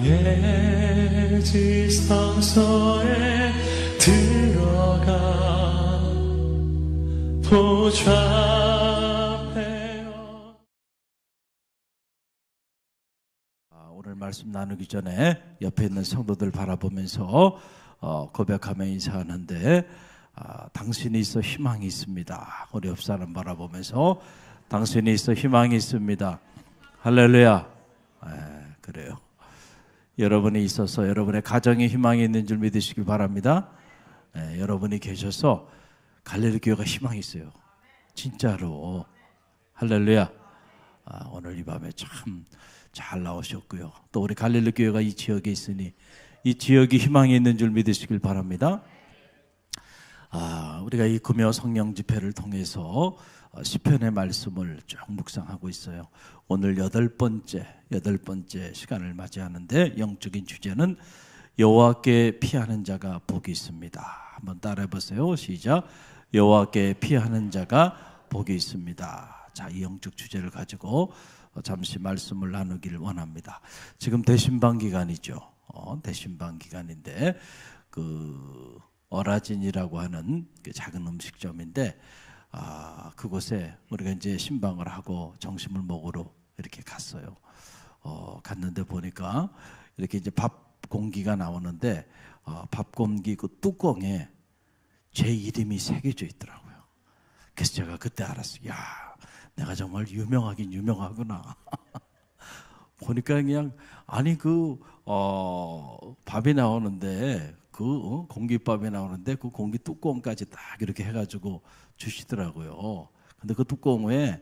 나의 지성소에 들어가 보좌하며. 오늘 말씀 나누기 전에 옆에 있는 성도들 바라보면서 고백하며 인사하는데, 당신이 있어 희망이 있습니다. 우리 옆 사람 바라보면서 당신이 있어 희망이 있습니다. 할렐루야. 그래요. 여러분이 있어서 여러분의 가정에 희망이 있는 줄 믿으시기 바랍니다. 여러분이 계셔서 갈릴리 교회가 희망이 있어요. 진짜로. 할렐루야. 오늘 이 밤에 참 잘 나오셨고요. 또 우리 갈릴리 교회가 이 지역에 있으니 이 지역이 희망이 있는 줄 믿으시길 바랍니다. 우리가 이 금요 성령 집회를 통해서 시편의 말씀을 쭉 묵상하고 있어요. 오늘 여덟 번째 시간을 맞이하는데, 영적인 주제는 여호와께 피하는 자가 복이 있습니다. 한번 따라해 보세요. 시작. 여호와께 피하는 자가 복이 있습니다. 자, 이 영적 주제를 가지고 잠시 말씀을 나누기를 원합니다. 지금 대신방 기간이죠. 대신방 기간인데, 어라진이라고 하는 그 작은 음식점인데, 그곳에 우리가 이제 신방을 하고 점심을 먹으러 이렇게 갔어요. 갔는데 보니까 이렇게 이제 밥 공기가 나오는데, 밥 공기 그 뚜껑에 제 이름이 새겨져 있더라고요. 그래서 제가 그때 알았어요. 야, 내가 정말 유명하긴 유명하구나. 보니까 그냥, 아니 밥이 나오는데, 공깃밥이 나오는데 그 공기 뚜껑까지 딱 이렇게 해가지고 주시더라고요. 근데 그 뚜껑에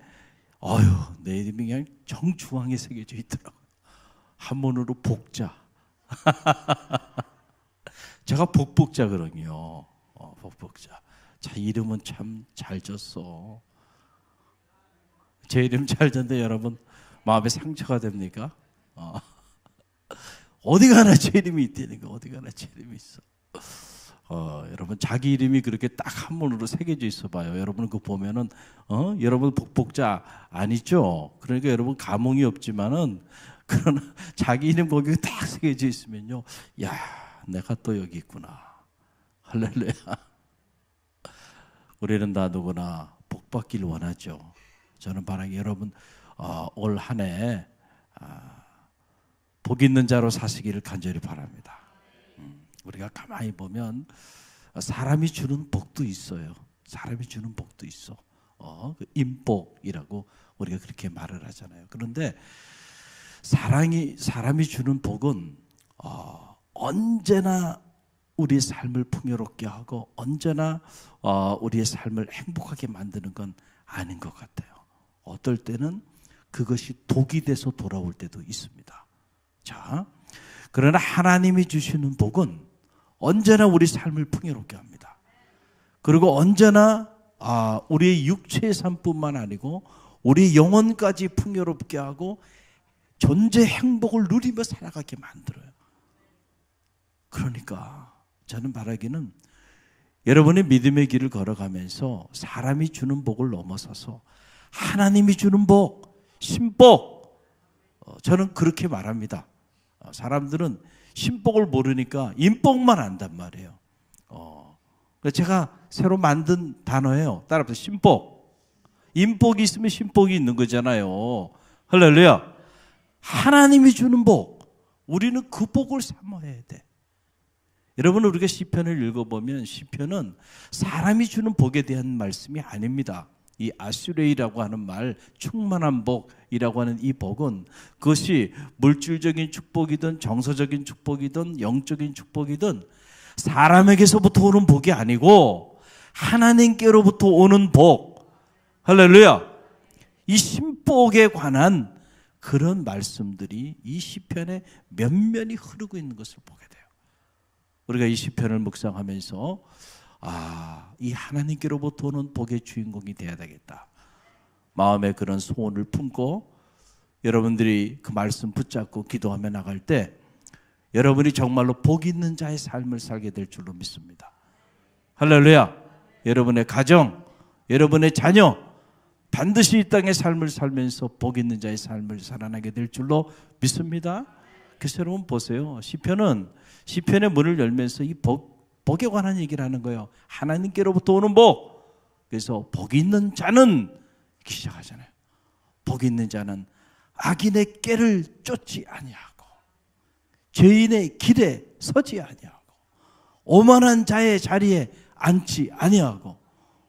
내 이름이 그냥 정중앙에 새겨져 있더라고요. 한문으로 복자. 제가 복복자거든요. 복복자. 자, 이름은 참 잘 졌어. 제 이름 잘 졌는데 여러분 마음에 상처가 됩니까? 어디 가나 제 이름이 있다니까. 어디 가나 제 이름이 있어. 여러분 자기 이름이 그렇게 딱 한문으로 새겨져 있어 봐요. 여러분 그거 보면은 여러분 복복자 아니죠? 그러니까 여러분 감흥이 없지만은, 그러나 자기 이름 거기 딱 새겨져 있으면요, 야, 내가 또 여기 있구나. 할렐루야. 우리는 다 누구나 복 받길 원하죠. 저는 바라기 여러분 올 한 해 복 있는 자로 사시기를 간절히 바랍니다. 우리가 가만히 보면 사람이 주는 복도 있어요. 사람이 주는 복도 있어. 인복이라고 우리가 그렇게 말을 하잖아요. 그런데 사람이 주는 복은 언제나 우리의 삶을 풍요롭게 하고 언제나 우리의 삶을 행복하게 만드는 건 아닌 것 같아요. 어떨 때는 그것이 독이 돼서 돌아올 때도 있습니다. 자, 그러나 하나님이 주시는 복은 언제나 우리 삶을 풍요롭게 합니다. 그리고 언제나 우리의 육체의 삶뿐만 아니고 우리 영혼까지 풍요롭게 하고 존재 행복을 누리며 살아가게 만들어요. 그러니까 저는 바라기는 여러분의 믿음의 길을 걸어가면서 사람이 주는 복을 넘어서서 하나님이 주는 복, 신복, 저는 그렇게 말합니다. 사람들은 신복을 모르니까 인복만 안단 말이에요. 제가 새로 만든 단어예요. 따라서 신복. 인복이 있으면 신복이 있는 거잖아요. 할렐루야. 하나님이 주는 복, 우리는 그 복을 사모해야 돼. 여러분, 우리가 시편을 읽어보면 시편은 사람이 주는 복에 대한 말씀이 아닙니다. 이 아수레이라고 하는 말, 충만한 복이라고 하는 이 복은 그것이 물질적인 축복이든 정서적인 축복이든 영적인 축복이든 사람에게서부터 오는 복이 아니고 하나님께로부터 오는 복. 할렐루야. 이 신복에 관한 그런 말씀들이 이 시편에 면면이 흐르고 있는 것을 보게 돼요. 우리가 이 시편을 묵상하면서 이 하나님께로부터 오는 복의 주인공이 되어야 되겠다. 마음에 그런 소원을 품고 여러분들이 그 말씀 붙잡고 기도하며 나갈 때 여러분이 정말로 복 있는 자의 삶을 살게 될 줄로 믿습니다. 할렐루야. 여러분의 가정, 여러분의 자녀 반드시 이 땅의 삶을 살면서 복 있는 자의 삶을 살아나게 될 줄로 믿습니다. 그래서 여러분 보세요. 시편의 문을 열면서 이 복에 관한 얘기를 하는 거예요. 하나님께로부터 오는 복. 그래서 복이 있는 자는 이렇게 시작하잖아요. 복이 있는 자는 악인의 꾀를 쫓지 아니하고 죄인의 길에 서지 아니하고 오만한 자의 자리에 앉지 아니하고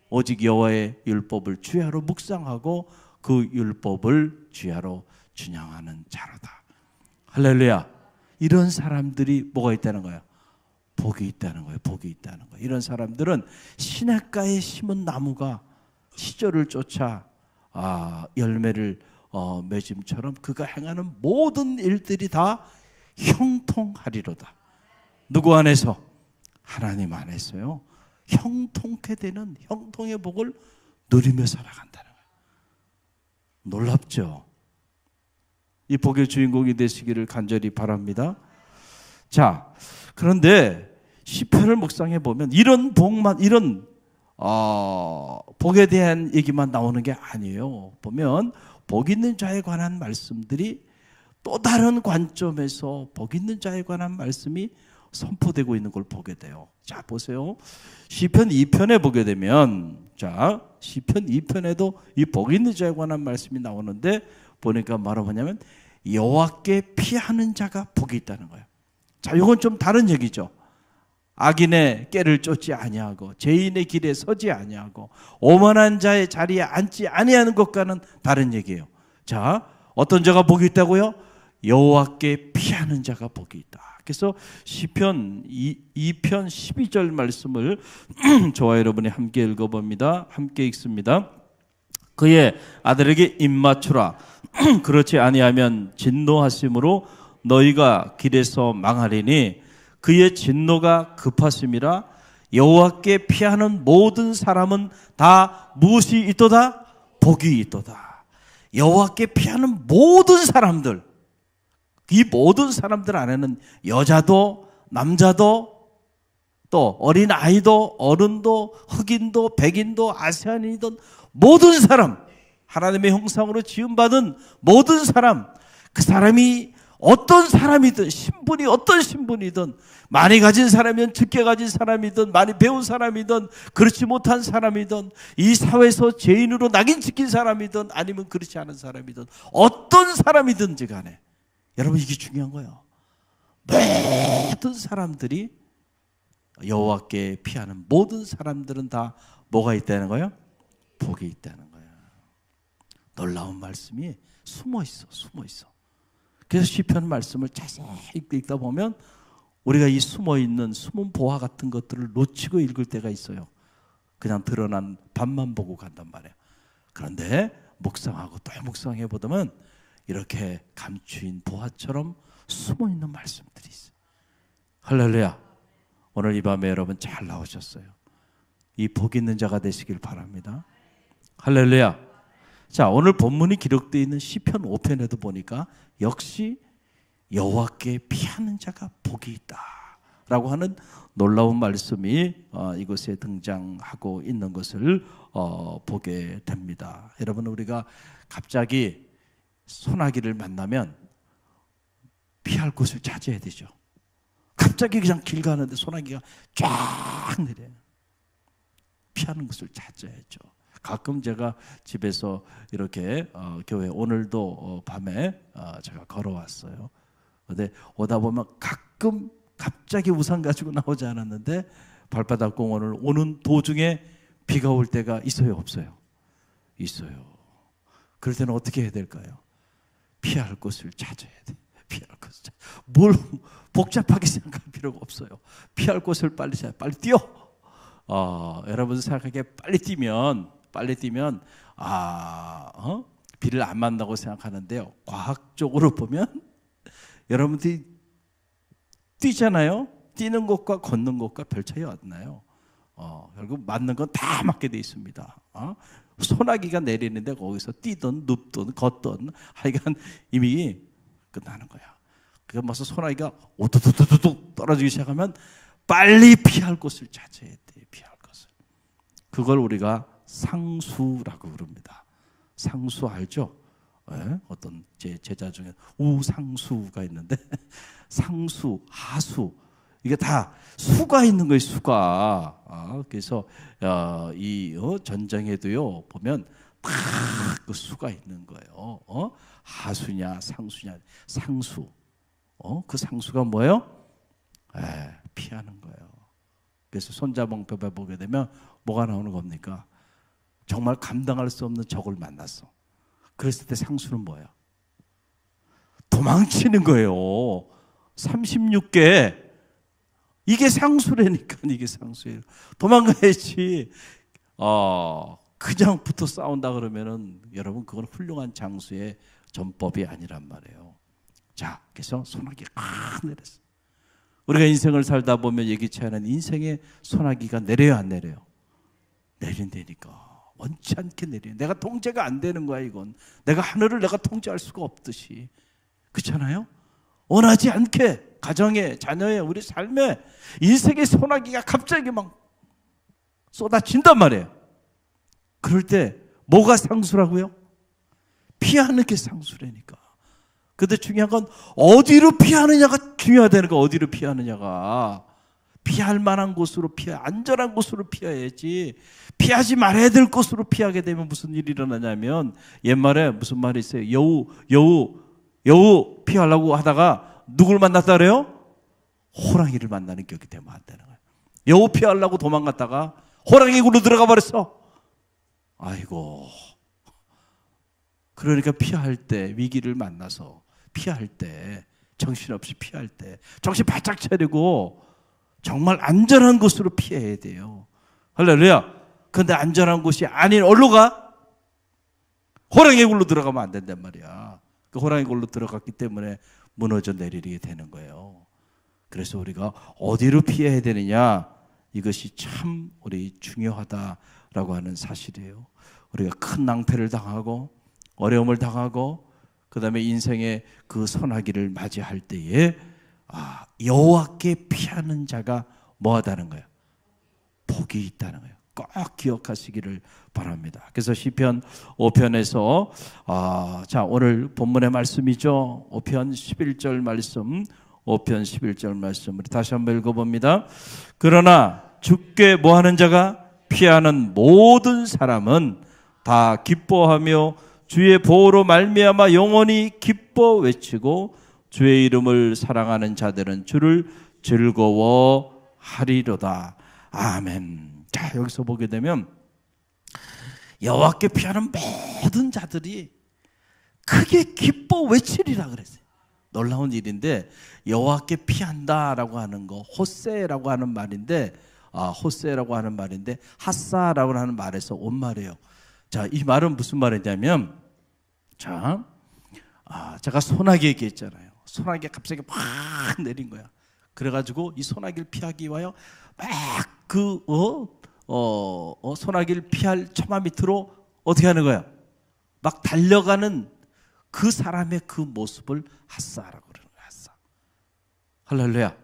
오직 여호와의 율법을 주야로 묵상하고 그 율법을 주야로 준양하는 자로다. 할렐루야. 이런 사람들이 뭐가 있다는 거예요? 복이 있다는 거예요. 복이 있다는 거예요. 이런 사람들은 시냇가에 심은 나무가 시절을 쫓아 열매를 맺음처럼 그가 행하는 모든 일들이 다 형통하리로다. 누구 안에서? 하나님 안에서요. 형통케 되는 형통의 복을 누리며 살아간다는 거예요. 놀랍죠? 이 복의 주인공이 되시기를 간절히 바랍니다. 자, 그런데 시편을 묵상해 보면 이런 복만, 이런 복에 대한 얘기만 나오는 게 아니에요. 보면 복 있는 자에 관한 말씀들이 또 다른 관점에서 복 있는 자에 관한 말씀이 선포되고 있는 걸 보게 돼요. 자, 보세요. 시편 2편에 보게 되면, 자, 시편 2편에도 이 복 있는 자에 관한 말씀이 나오는데 보니까 뭐냐면 여호와께 피하는 자가 복이 있다는 거예요. 자, 이건 좀 다른 얘기죠. 악인의 꾀를 쫓지 아니하고 죄인의 길에 서지 아니하고 오만한 자의 자리에 앉지 아니하는 것과는 다른 얘기예요. 자, 어떤 자가 복이 있다고요? 여호와께 피하는 자가 복이 있다. 그래서 시편 2편 12절 말씀을 저와 여러분이 함께 읽어봅니다. 함께 읽습니다. 그의 아들에게 입맞추라. 그렇지 아니하면 진노하심으로 너희가 길에서 망하리니 그의 진노가 급하심이라. 여호와께 피하는 모든 사람은 다 무엇이 있도다? 복이 있도다. 여호와께 피하는 모든 사람들, 이 모든 사람들 안에는 여자도 남자도 또 어린 아이도 어른도 흑인도 백인도 아시아인이든 모든 사람, 하나님의 형상으로 지음받은 모든 사람, 그 사람이 어떤 사람이든 신분이 어떤 신분이든 많이 가진 사람이든 적게 가진 사람이든 많이 배운 사람이든 그렇지 못한 사람이든 이 사회에서 죄인으로 낙인 찍힌 사람이든 아니면 그렇지 않은 사람이든 어떤 사람이든지 간에 여러분 이게 중요한 거예요. 모든 사람들이 여호와께 피하는 모든 사람들은 다 뭐가 있다는 거예요? 복이 있다는 거예요. 놀라운 말씀이 숨어 있어. 그래서 시편 말씀을 자세히 읽다 보면 우리가 이 숨어있는 숨은 보화 같은 것들을 놓치고 읽을 때가 있어요. 그냥 드러난 밤만 보고 간단 말이에요. 그런데 묵상하고 또 묵상해 보면 이렇게 감추인 보화처럼 숨어있는 말씀들이 있어요. 할렐루야. 오늘 이 밤에 여러분 잘 나오셨어요. 이 복 있는 자가 되시길 바랍니다. 할렐루야. 자, 오늘 본문이 기록되어 있는 시편 5편에도 보니까 역시 여호와께 피하는 자가 복이 있다라고 하는 놀라운 말씀이 이곳에 등장하고 있는 것을 보게 됩니다. 여러분, 우리가 갑자기 소나기를 만나면 피할 곳을 찾아야 되죠. 갑자기 그냥 길 가는데 소나기가 쫙 내려요. 피하는 곳을 찾아야죠. 가끔 제가 집에서 이렇게 교회 오늘도 밤에 제가 걸어왔어요. 근데 오다 보면 가끔 갑자기 우산 가지고 나오지 않았는데 발바닥 공원을 오는 도중에 비가 올 때가 있어요, 없어요? 있어요. 그럴 때는 어떻게 해야 될까요? 피할 곳을 찾아야 돼. 피할 곳을. 뭘 복잡하게 생각할 필요가 없어요. 피할 곳을 빨리 찾아. 빨리 뛰어. 여러분 생각하기에 빨리 뛰면 비를 안 만나고 생각하는데요. 과학적으로 보면 여러분들이 뛰잖아요. 뛰는 것과 걷는 것과 별 차이 안 나요. 결국 맞는 건 다 맞게 돼 있습니다. 소나기가 내리는데 거기서 뛰든 눕든 걷든 하여간 이미 끝나는 거야. 그러니까 벌써 소나기가 오두두두둑 떨어지기 시작하면 빨리 피할 곳을 찾아야 돼. 피할 곳을. 그걸 우리가 상수라고 부릅니다. 상수 알죠? 예? 어떤 제 제자 중에 우상수가 있는데 상수, 하수 이게 다 수가 있는 거예요. 수가. 그래서 이 전쟁에도요 보면 다 그 수가 있는 거예요. 하수냐 상수냐. 상수. 그 상수가 뭐예요? 피하는 거예요. 그래서 손자봉법에 보게 되면 뭐가 나오는 겁니까? 정말 감당할 수 없는 적을 만났어. 그랬을 때 상수는 뭐예요? 도망치는 거예요. 36개. 이게 상수라니까. 이게 상수예요. 도망가야지. 그냥 붙어 싸운다 그러면은 여러분 그건 훌륭한 장수의 전법이 아니란 말이에요. 자, 그래서 소나기 팍 내렸어요. 우리가 인생을 살다 보면 예기치 않은 인생의 소나기가 내려요, 안 내려요? 내린다니까. 원치 않게 내려요. 내가 통제가 안 되는 거야, 이건. 내가 하늘을 내가 통제할 수가 없듯이. 그렇잖아요? 원하지 않게 가정에, 자녀에, 우리 삶에 인생의 소나기가 갑자기 막 쏟아진단 말이에요. 그럴 때 뭐가 상수라고요? 피하는 게 상수라니까. 근데 중요한 건 어디로 피하느냐가 중요하다는 거. 어디로 피하느냐가. 피할 만한 곳으로 안전한 곳으로 피해야지. 피하지 말아야 될 곳으로 피하게 되면 무슨 일이 일어나냐면, 옛말에 무슨 말이 있어요? 여우 피하려고 하다가 누굴 만났다 그래요? 호랑이를 만나는 격이 되면 안 되는 거예요. 여우 피하려고 도망갔다가 호랑이 굴로 들어가 버렸어. 아이고. 그러니까 피할 때, 위기를 만나서 피할 때, 정신없이 피할 때 정신 바짝 차리고 정말 안전한 곳으로 피해야 돼요. 할렐루야. 근데 안전한 곳이 아닌 어디로 가? 호랑이 굴로 들어가면 안 된단 말이야. 그 호랑이 굴로 들어갔기 때문에 무너져 내리게 되는 거예요. 그래서 우리가 어디로 피해야 되느냐, 이것이 참 우리 중요하다라고 하는 사실이에요. 우리가 큰 낭패를 당하고 어려움을 당하고 그 다음에 인생의 그 소나기를 맞이할 때에 여호와께 피하는 자가 뭐하다는 거예요? 복이 있다는 거예요. 꼭 기억하시기를 바랍니다. 그래서 시편 5편에서 자, 오늘 본문의 말씀이죠. 5편 11절 말씀, 5편 11절 말씀 우리 다시 한번 읽어봅니다. 그러나 주께 뭐하는 자가 피하는 모든 사람은 다 기뻐하며 주의 보호로 말미암아 영원히 기뻐 외치고 주의 이름을 사랑하는 자들은 주를 즐거워하리로다. 아멘. 자, 여기서 보게 되면 여호와께 피하는 모든 자들이 크게 기뻐 외치리라 그랬어요. 놀라운 일인데, 여호와께 피한다라고 하는 거 호세라고 하는 말인데, 호세라고 하는 말인데 하사라고 하는 말에서 온 말이에요. 자, 이 말은 무슨 말이냐면, 자, 제가 소나기 얘기했잖아요. 소나기가 갑자기 팍 내린 거야. 그래가지고 이 소나기를 피하기 위하여 막 소나기를 피할 처마 밑으로 어떻게 하는 거야? 막 달려가는 그 사람의 그 모습을 하사라고 그러는 거야. 하사. 할렐루야.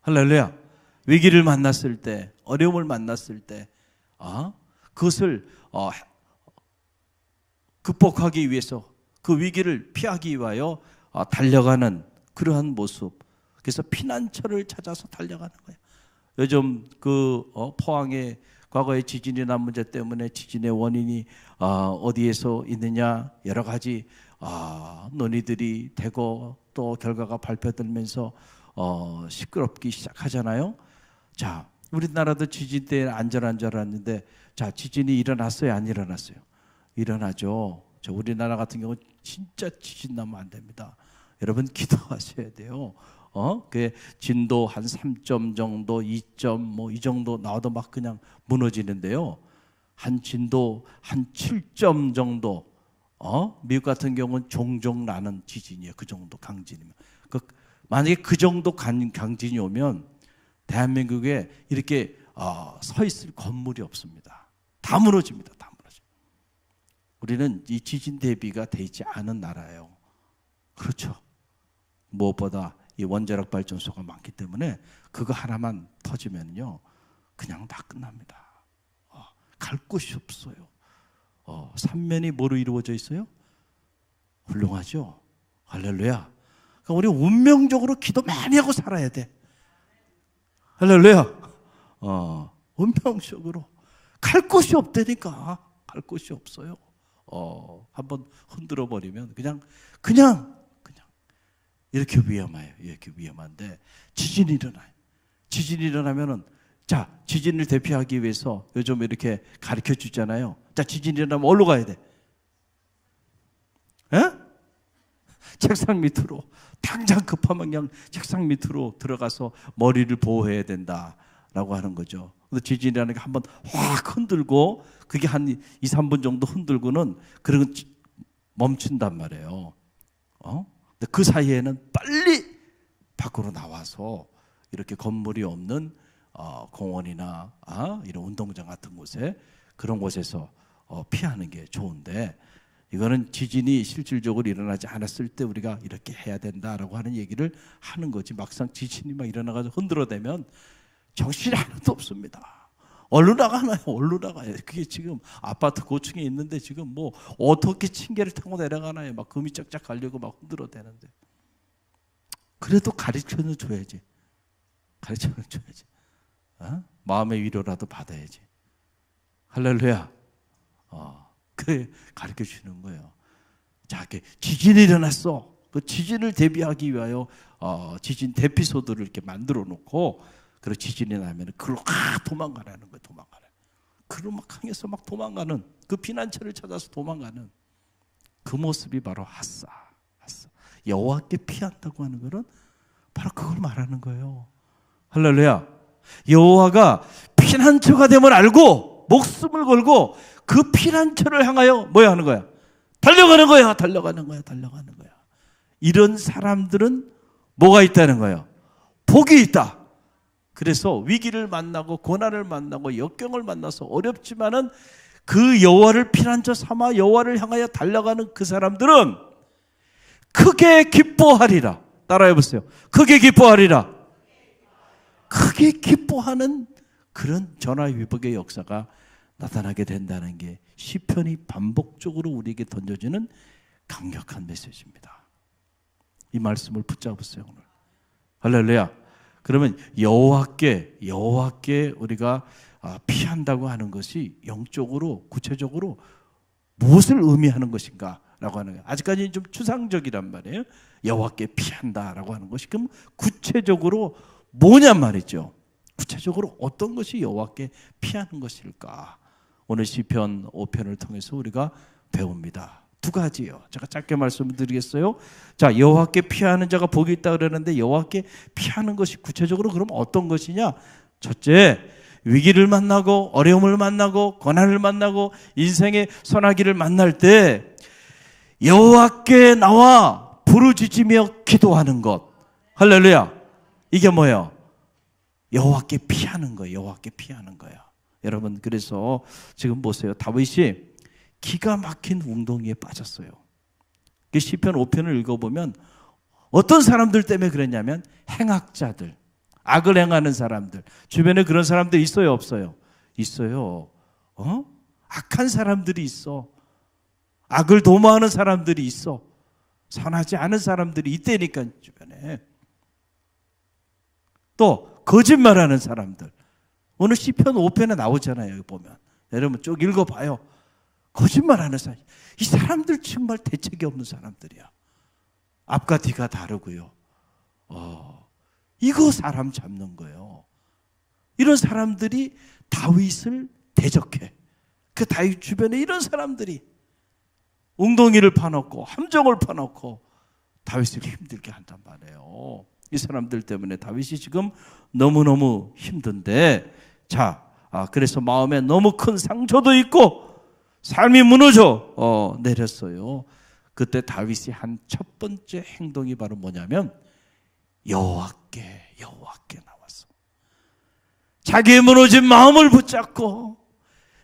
할렐루야. 위기를 만났을 때, 어려움을 만났을 때, 그것을 극복하기 위해서, 그 위기를 피하기 위하여 달려가는 그러한 모습. 그래서 피난처를 찾아서 달려가는 거예요. 요즘 포항에 과거에 지진이 난 문제 때문에 지진의 원인이 어디에서 있느냐, 여러 가지 논의들이 되고 또 결과가 발표되면서 시끄럽기 시작하잖아요. 자, 우리나라도 지진 때 안전한 줄 알았는데, 자, 지진이 일어났어요, 안 일어났어요? 일어나죠. 자, 우리나라 같은 경우 진짜 지진 나면 안 됩니다. 여러분 기도하셔야 돼요. 그 진도 한 3점 정도, 2점 뭐 이 정도 나와도 막 그냥 무너지는데요. 한 진도 한 7점 정도, 미국 같은 경우는 종종 나는 지진이에요. 그 정도 강진이면. 만약에 그 정도 강진이 오면 대한민국에 이렇게 서 있을 건물이 없습니다. 다 무너집니다. 다 무너집니다. 우리는 이 지진 대비가 되어 있지 않은 나라예요. 그렇죠. 무엇보다 이 원자력 발전소가 많기 때문에 그거 하나만 터지면요 그냥 다 끝납니다. 갈 곳이 없어요. 삼면이 뭐로 이루어져 있어요? 훌륭하죠. 할렐루야. 그러니까 우리 운명적으로 기도 많이 하고 살아야 돼. 할렐루야. 운명적으로 갈 곳이 없다니까. 갈 곳이 없어요. 한번 흔들어 버리면 그냥 이렇게 위험해요. 이렇게 위험한데 지진이 일어나요. 지진이 일어나면은 자, 지진을 대피하기 위해서 요즘 이렇게 가르쳐 주잖아요. 자, 지진이 일어나면 어디로 가야 돼? 에? 책상 밑으로. 당장 급하면 그냥 책상 밑으로 들어가서 머리를 보호해야 된다라고 하는 거죠. 근데 지진이라는 게 한번 확 흔들고 그게 한 2, 3분 정도 흔들고는 그런 멈춘단 말이에요. 근데 그 사이에는 빨리 밖으로 나와서 이렇게 건물이 없는 공원이나 이런 운동장 같은 곳에 그런 곳에서 피하는 게 좋은데 이거는 지진이 실질적으로 일어나지 않았을 때 우리가 이렇게 해야 된다라고 하는 얘기를 하는 거지 막상 지진이 막 일어나가지고 흔들어대면 정신이 하나도 없습니다. 얼른 나가나요? 얼른 나가요. 그게 지금 아파트 고층에 있는데 지금 뭐 어떻게 층계를 타고 내려가나요? 막 금이 쫙쫙 가려고 막 흔들어대는데 그래도 가르쳐는 줘야지. 가르쳐는 줘야지. 마음의 위로라도 받아야지. 할렐루야. 그 가르쳐 주는 거예요. 자, 지진이 일어났어. 그 지진을 대비하기 위하여 지진 대피소들을 이렇게 만들어 놓고 그리고 지진이 나면 그걸로 도망가라는 거예요. 도망가라. 그로 막 향해서 막 도망가는 그 피난처를 찾아서 도망가는 그 모습이 바로 하사. 여호와께 피한다고 하는 것은 바로 그걸 말하는 거예요. 할렐루야. 여호와가 피난처가 됨을 알고 목숨을 걸고 그 피난처를 향하여 뭐야 하는 거야? 달려가는 거야. 이런 사람들은 뭐가 있다는 거예요? 복이 있다. 그래서 위기를 만나고 고난을 만나고 역경을 만나서 어렵지만은 그 여호와를 피난처 삼아 여호와를 향하여 달려가는 그 사람들은 크게 기뻐하리라. 따라해 보세요. 크게 기뻐하리라. 크게 기뻐하는 그런 전화위복의 역사가 나타나게 된다는 게 시편이 반복적으로 우리에게 던져주는 강력한 메시지입니다. 이 말씀을 붙잡으세요 오늘. 할렐루야. 그러면 여호와께 우리가 피한다고 하는 것이 영적으로 구체적으로 무엇을 의미하는 것인가라고 하는 거예요. 아직까지는 좀 추상적이란 말이에요. 여호와께 피한다라고 하는 것이 그럼 구체적으로 뭐냔 말이죠. 구체적으로 어떤 것이 여호와께 피하는 것일까? 오늘 시편 5편을 통해서 우리가 배웁니다. 두 가지요. 제가 짧게 말씀드리겠어요. 자, 여호와께 피하는 자가 복이 있다 그러는데 여호와께 피하는 것이 구체적으로 그럼 어떤 것이냐? 첫째, 위기를 만나고 어려움을 만나고 고난을 만나고 인생의 소나기를 만날 때 여호와께 나와 부르짖으며 기도하는 것. 할렐루야. 이게 뭐예요? 여호와께 피하는 거예요. 여호와께 피하는 거야. 여러분, 그래서 지금 보세요. 다윗이 기가 막힌 웅덩이에 빠졌어요. 시편 5편을 읽어보면 어떤 사람들 때문에 그랬냐면 행악자들, 악을 행하는 사람들, 주변에 그런 사람들 있어요, 없어요? 있어요. 악한 사람들이 있어. 악을 도모하는 사람들이 있어. 선하지 않은 사람들이 있다니까 주변에. 또 거짓말하는 사람들. 오늘 시편 5편에 나오잖아요. 여기 보면. 여러분 쭉 읽어봐요. 거짓말하는 사람. 이 사람들 정말 대책이 없는 사람들이야. 앞과 뒤가 다르고요. 이거 사람 잡는 거예요. 이런 사람들이 다윗을 대적해. 그 다윗 주변에 이런 사람들이 웅덩이를 파놓고 함정을 파놓고 다윗을 힘들게 한단 말이에요. 이 사람들 때문에 다윗이 지금 너무너무 힘든데, 자, 그래서 마음에 너무 큰 상처도 있고 삶이 무너져 내렸어요. 그때 다윗이 한 첫 번째 행동이 바로 뭐냐면 여호와께 나왔어. 자기의 무너진 마음을 붙잡고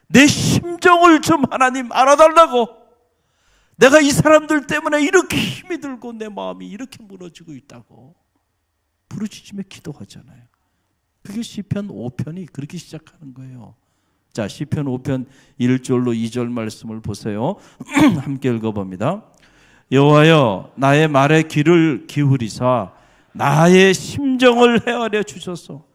내 심정을 좀 하나님 알아달라고. 내가 이 사람들 때문에 이렇게 힘이 들고 내 마음이 이렇게 무너지고 있다고 부르짖으며 기도하잖아요. 그게 시편 5편이 그렇게 시작하는 거예요. 자, 시편 5편 1절로 2절 말씀을 보세요. 함께 읽어봅니다. 여호와여 나의 말에 귀를 기울이사 나의 심정을 헤아려 주소서.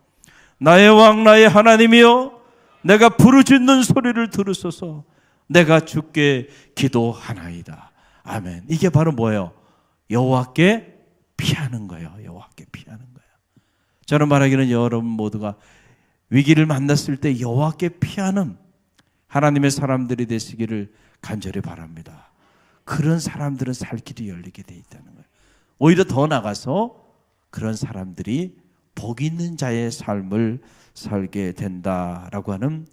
나의 왕 나의 하나님이여 내가 부르짖는 소리를 들으소서. 내가 주께 기도하나이다. 아멘. 이게 바로 뭐예요? 여호와께 피하는 거예요. 여호와께 피하는 거예요. 저는 말하기는 여러분 모두가 위기를 만났을 때 여호와께 피하는 하나님의 사람들이 되시기를 간절히 바랍니다. 그런 사람들은 살 길이 열리게 돼 있다는 거예요. 오히려 더 나가서 그런 사람들이 복 있는 자의 삶을 살게 된다라고 하는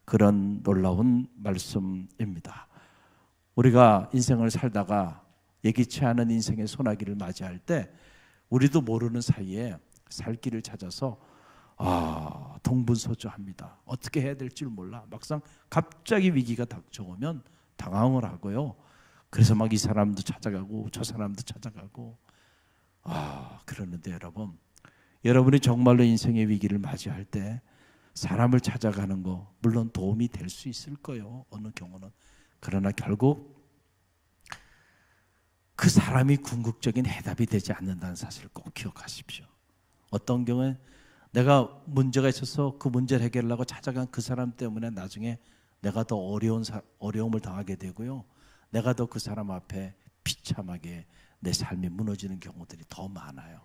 그런 놀라운 말씀입니다. 우리가 인생을 살다가 예기치 않은 인생의 소나기를 맞이할 때 우리도 모르는 사이에 살 길을 찾아서 동분서주합니다. 어떻게 해야 될지 몰라. 막상 갑자기 위기가 닥쳐오면 당황을 하고요. 그래서 막 이 사람도 찾아가고 저 사람도 찾아가고 그러는데 여러분이 정말로 인생의 위기를 맞이할 때 사람을 찾아가는 거 물론 도움이 될 수 있을 거예요. 어느 경우는. 그러나 결국 그 사람이 궁극적인 해답이 되지 않는다는 사실을 꼭 기억하십시오. 어떤 경우에 내가 문제가 있어서 그 문제를 해결하려고 찾아간 그 사람 때문에 나중에 내가 더 어려움을 당하게 되고요. 내가 더 그 사람 앞에 비참하게 내 삶이 무너지는 경우들이 더 많아요.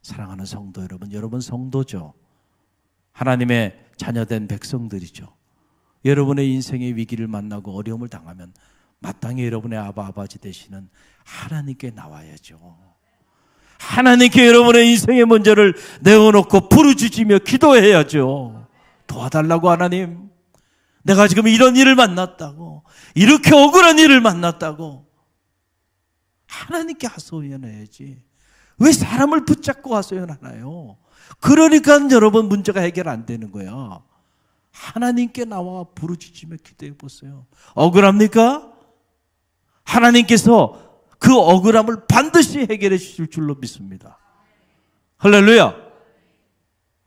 사랑하는 성도 여러분, 여러분 성도죠. 하나님의 자녀된 백성들이죠. 여러분의 인생의 위기를 만나고 어려움을 당하면 마땅히 여러분의 아버지 되시는 하나님께 나와야죠. 하나님께 여러분의 인생의 문제를 내어놓고 부르짖으며 기도해야죠. 도와달라고 하나님. 내가 지금 이런 일을 만났다고. 이렇게 억울한 일을 만났다고. 하나님께 하소연해야지. 왜 사람을 붙잡고 하소연하나요? 그러니까 여러분 문제가 해결 안 되는 거야. 하나님께 나와 부르짖으며 기도해 보세요. 억울합니까? 하나님께서 그 억울함을 반드시 해결해 주실 줄로 믿습니다. 할렐루야.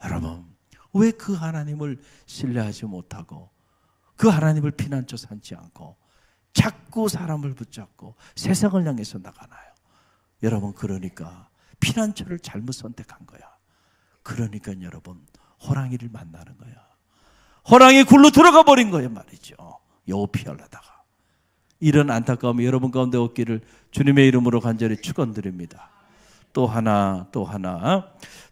여러분, 왜 그 하나님을 신뢰하지 못하고 그 하나님을 피난처 삼지 않고 자꾸 사람을 붙잡고 세상을 향해서 나가나요? 여러분, 그러니까 피난처를 잘못 선택한 거야. 그러니까 여러분, 호랑이를 만나는 거야. 호랑이 굴로 들어가 버린 거예요 말이죠. 여우 피하려다가. 이런 안타까움이 여러분 가운데 없기를 주님의 이름으로 간절히 축원드립니다. 또 하나.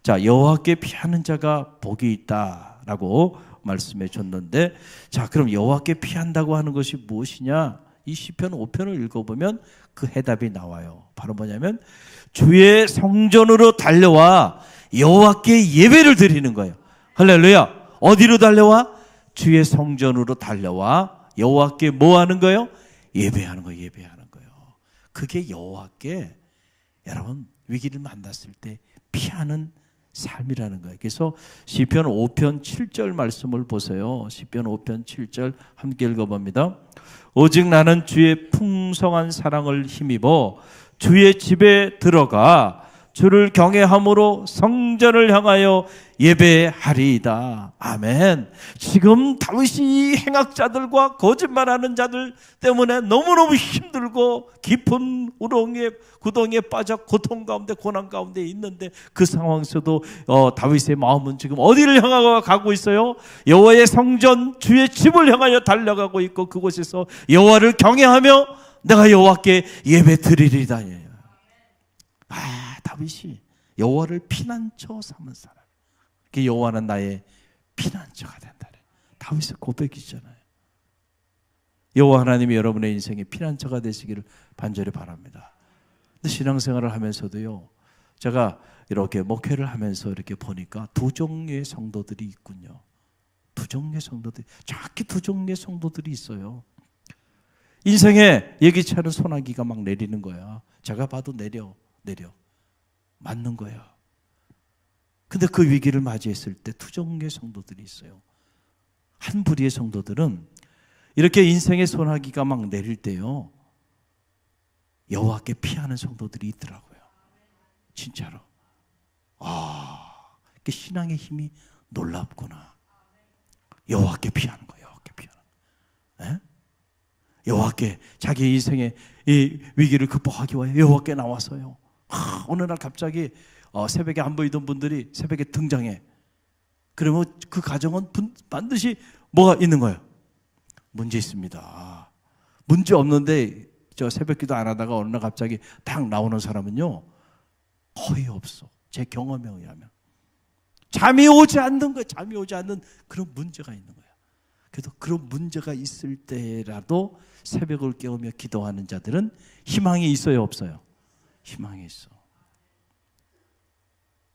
자, 여호와께 피하는 자가 복이 있다라고 말씀해 줬는데, 자, 그럼 여호와께 피한다고 하는 것이 무엇이냐? 이 시편 5편을 읽어보면 그 해답이 나와요. 바로 뭐냐면 주의 성전으로 달려와 여호와께 예배를 드리는 거예요. 할렐루야. 어디로 달려와? 주의 성전으로 달려와 여호와께 뭐 하는 거예요? 예배하는 거예요. 예배하는 거예요. 그게 여호와께 여러분 위기를 만났을 때 피하는 삶이라는 거예요. 그래서 시편 5편 7절 말씀을 보세요. 시편 5편 7절 함께 읽어봅니다. 오직 나는 주의 풍성한 사랑을 힘입어 주의 집에 들어가 주를 경외함으로 성전을 향하여 예배하리이다. 아멘. 지금 다윗이 행악자들과 거짓말하는 자들 때문에 너무너무 힘들고 깊은 구덩이에 빠져 고통 가운데 고난 가운데 있는데 그 상황에서도 다윗의 마음은 지금 어디를 향하고 가고 있어요? 여호와의 성전 주의 집을 향하여 달려가고 있고 그곳에서 여호와를 경외하며 내가 여호와께 예배 드리리다. 다윗이 여호와를 피난처 삼은 사람. 여호와는 나의 피난처가 된다. 다윗의 고백이잖아요. 여호와 하나님이 여러분의 인생의 피난처가 되시기를 간절히 바랍니다. 근데 신앙생활을 하면서도요, 제가 이렇게 목회를 하면서 이렇게 보니까 두 종류의 성도들이 있군요. 두 종류의 성도들이, 정확히 두 종류의 성도들이 있어요. 인생에 예기치 않은 소나기가 막 내리는 거야. 제가 봐도 내려 맞는 거예요. 근데 그 위기를 맞이했을 때 두 종류의 성도들이 있어요. 한 부류의 성도들은 이렇게 인생의 소나기가 막 내릴 때요, 여호와께 피하는 성도들이 있더라고요. 진짜로. 신앙의 힘이 놀랍구나. 여호와께 피하는 거예요. 여호와께 피하는 거예요. 여호와께 자기 인생에 이 위기를 극복하기 위하여 여호와께 나와서요. 어느 날 갑자기 새벽에 안 보이던 분들이 새벽에 등장해. 그러면 그 가정은 반드시 뭐가 있는 거예요? 문제 있습니다. 문제 없는데 저 새벽 기도 안 하다가 어느 날 갑자기 딱 나오는 사람은요, 거의 없어. 제 경험에 의하면. 잠이 오지 않는 거예요. 잠이 오지 않는 그런 문제가 있는 거예요. 그래도 그런 문제가 있을 때라도 새벽을 깨우며 기도하는 자들은 희망이 있어요, 없어요? 희망이 있어.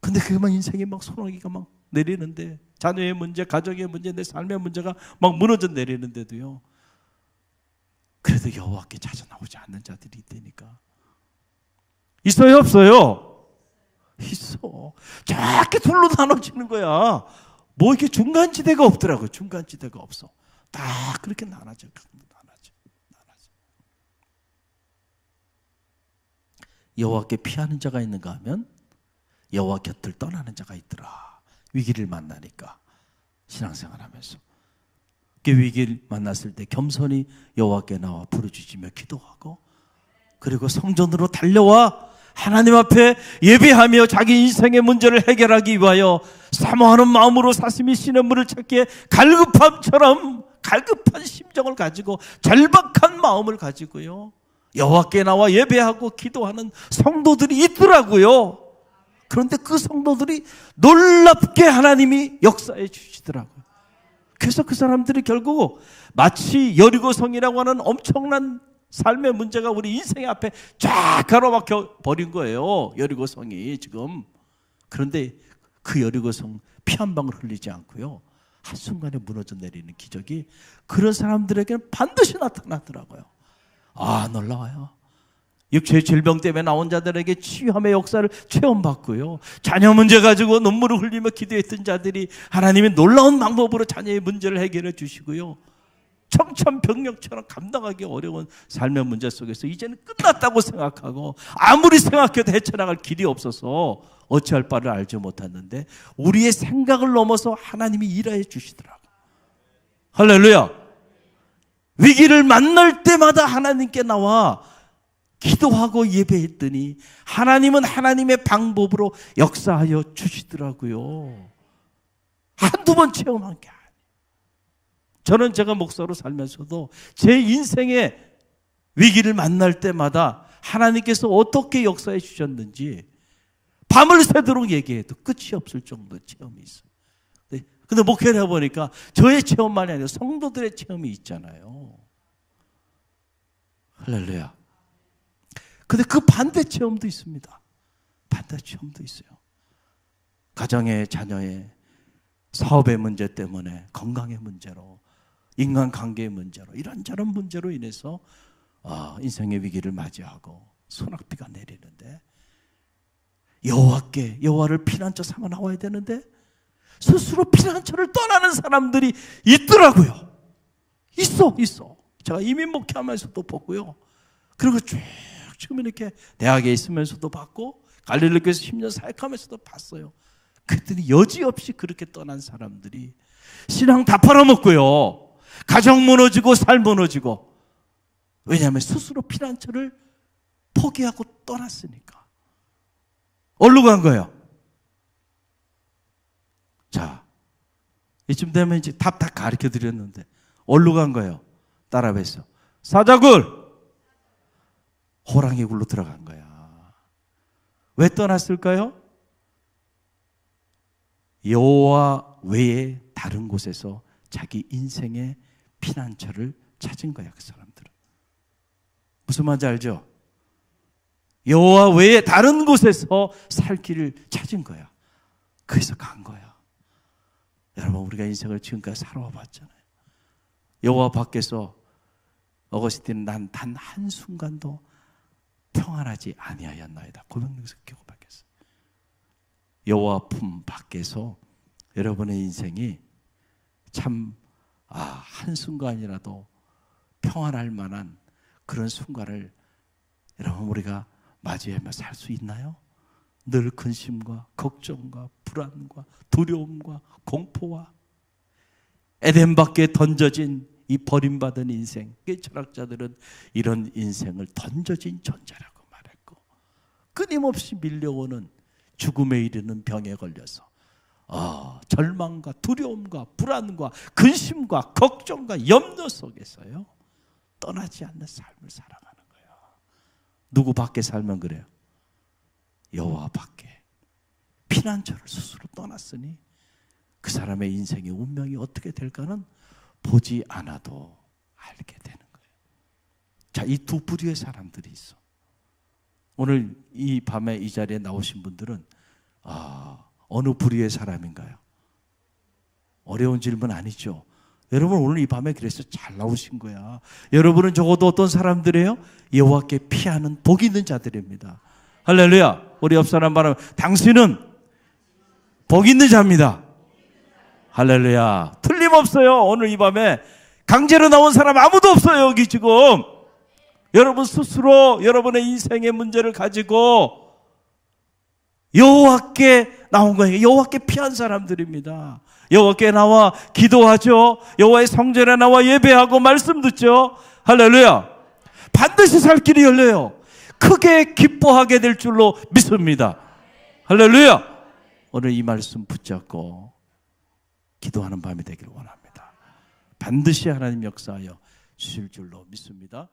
근데 그만 인생이 막 소나기가 막 내리는데, 자녀의 문제, 가정의 문제, 내 삶의 문제가 막 무너져 내리는데도요, 그래도 여호와께 찾아 나오지 않는 자들이 있다니까. 있어요, 없어요? 있어. 저렇게 둘로 나눠지는 거야. 뭐 이렇게 중간지대가 없더라고요. 중간지대가 없어. 다 그렇게 나눠져. 여호와께 피하는 자가 있는가 하면 여호와 곁을 떠나는 자가 있더라. 위기를 만나니까, 신앙생활하면서 그 위기를 만났을 때 겸손히 여호와께 나와 부르짖으며 기도하고, 그리고 성전으로 달려와 하나님 앞에 예배하며 자기 인생의 문제를 해결하기 위하여 사모하는 마음으로 사슴이 시냇물을 찾기에 갈급함처럼 갈급한 심정을 가지고 절박한 마음을 가지고요, 여호와께 나와 예배하고 기도하는 성도들이 있더라고요. 그런데 그 성도들이 놀랍게 하나님이 역사해 주시더라고요. 그래서 그 사람들이 결국 마치 여리고성이라고 하는 엄청난 삶의 문제가 우리 인생 앞에 쫙 가로막혀 버린 거예요. 여리고성이 지금. 그런데 그 여리고성 피 한 방울 흘리지 않고요, 한순간에 무너져 내리는 기적이 그런 사람들에게는 반드시 나타나더라고요. 아, 놀라워요. 육체의 질병 때문에 나온 자들에게 치유함의 역사를 체험받고요, 자녀 문제 가지고 눈물을 흘리며 기도했던 자들이 하나님이 놀라운 방법으로 자녀의 문제를 해결해 주시고요, 청천벽력처럼 감당하기 어려운 삶의 문제 속에서 이제는 끝났다고 생각하고 아무리 생각해도 헤쳐나갈 길이 없어서 어찌할 바를 알지 못했는데 우리의 생각을 넘어서 하나님이 일하여 주시더라고요. 할렐루야. 위기를 만날 때마다 하나님께 나와 기도하고 예배했더니 하나님은 하나님의 방법으로 역사하여 주시더라고요. 한두 번 체험한 게 아니에요. 저는 제가 목사로 살면서도 제 인생의 위기를 만날 때마다 하나님께서 어떻게 역사해 주셨는지 밤을 새도록 얘기해도 끝이 없을 정도의 체험이 있어요. 근데 목회를 해보니까 저의 체험만이 아니라 성도들의 체험이 있잖아요. 할렐루야. 근데 그 반대 체험도 있습니다. 반대 체험도 있어요. 가정의, 자녀의, 사업의 문제 때문에, 건강의 문제로, 인간관계의 문제로, 이런저런 문제로 인해서 인생의 위기를 맞이하고 소낙비가 내리는데, 여호와를 피난처 삼아 나와야 되는데 스스로 피난처를 떠나는 사람들이 있더라고요. 있어. 제가 이민 목회하면서도 보고요, 그리고 쭉 지금 이렇게 대학에 있으면서도 봤고 갈릴리 교회에서 10년 사역하면서도 봤어요. 그랬더니 여지없이 그렇게 떠난 사람들이 신앙 다 팔아먹고요, 가정 무너지고 삶 무너지고. 왜냐하면 스스로 피난처를 포기하고 떠났으니까. 어디로 간 거예요? 자, 이쯤 되면 이제 답 다 가르쳐 드렸는데 어디로 간 거예요? 따라해서 사자굴, 호랑이 굴로 들어간 거야. 왜 떠났을까요? 여호와 외에 다른 곳에서 자기 인생의 피난처를 찾은 거야. 그 사람들은 무슨 말인지 알죠? 여호와 외에 다른 곳에서 살 길을 찾은 거야. 그래서 간 거야. 여러분, 우리가 인생을 지금까지 살아와 봤잖아요. 여호와 밖에서 어거스틴은 난 단 한순간도 평안하지 아니하였나이다. 고백에서 고백했어요. 여호와 품 밖에서 여러분의 인생이 참 한순간이라도 평안할 만한 그런 순간을 여러분 우리가 맞이하며 살 수 있나요? 늘 근심과 걱정과 불안과 두려움과 공포와 에덴 밖에 던져진 이 버림받은 인생, 철학자들은 이런 인생을 던져진 존재라고 말했고, 끊임없이 밀려오는 죽음에 이르는 병에 걸려서 절망과 두려움과 불안과 근심과 걱정과 염려 속에서요 떠나지 않는 삶을 살아가는 거예요. 누구 밖에 살면 그래요? 여호와 밖에 피난처를 스스로 떠났으니 그 사람의 인생의 운명이 어떻게 될까는 보지 않아도 알게 되는 거예요. 자, 이 두 부류의 사람들이 있어. 오늘 이 밤에 이 자리에 나오신 분들은 어느 부류의 사람인가요? 어려운 질문 아니죠. 여러분 오늘 이 밤에 그래서 잘 나오신 거야. 여러분은 적어도 어떤 사람들이에요? 여호와께 피하는 복 있는 자들입니다. 할렐루야. 우리 옆 사람 말하면 당신은 복 있는 자입니다. 할렐루야. 틀림없어요. 오늘 이 밤에 강제로 나온 사람 아무도 없어요. 여기 지금 여러분 스스로 여러분의 인생의 문제를 가지고 여호와께 나온 거예요. 여호와께 피한 사람들입니다. 여호와께 나와 기도하죠. 여호와의 성전에 나와 예배하고 말씀 듣죠. 할렐루야. 반드시 살 길이 열려요. 크게 기뻐하게 될 줄로 믿습니다. 할렐루야. 오늘 이 말씀 붙잡고 기도하는 밤이 되기를 원합니다. 반드시 하나님 역사하여 주실 줄로 믿습니다.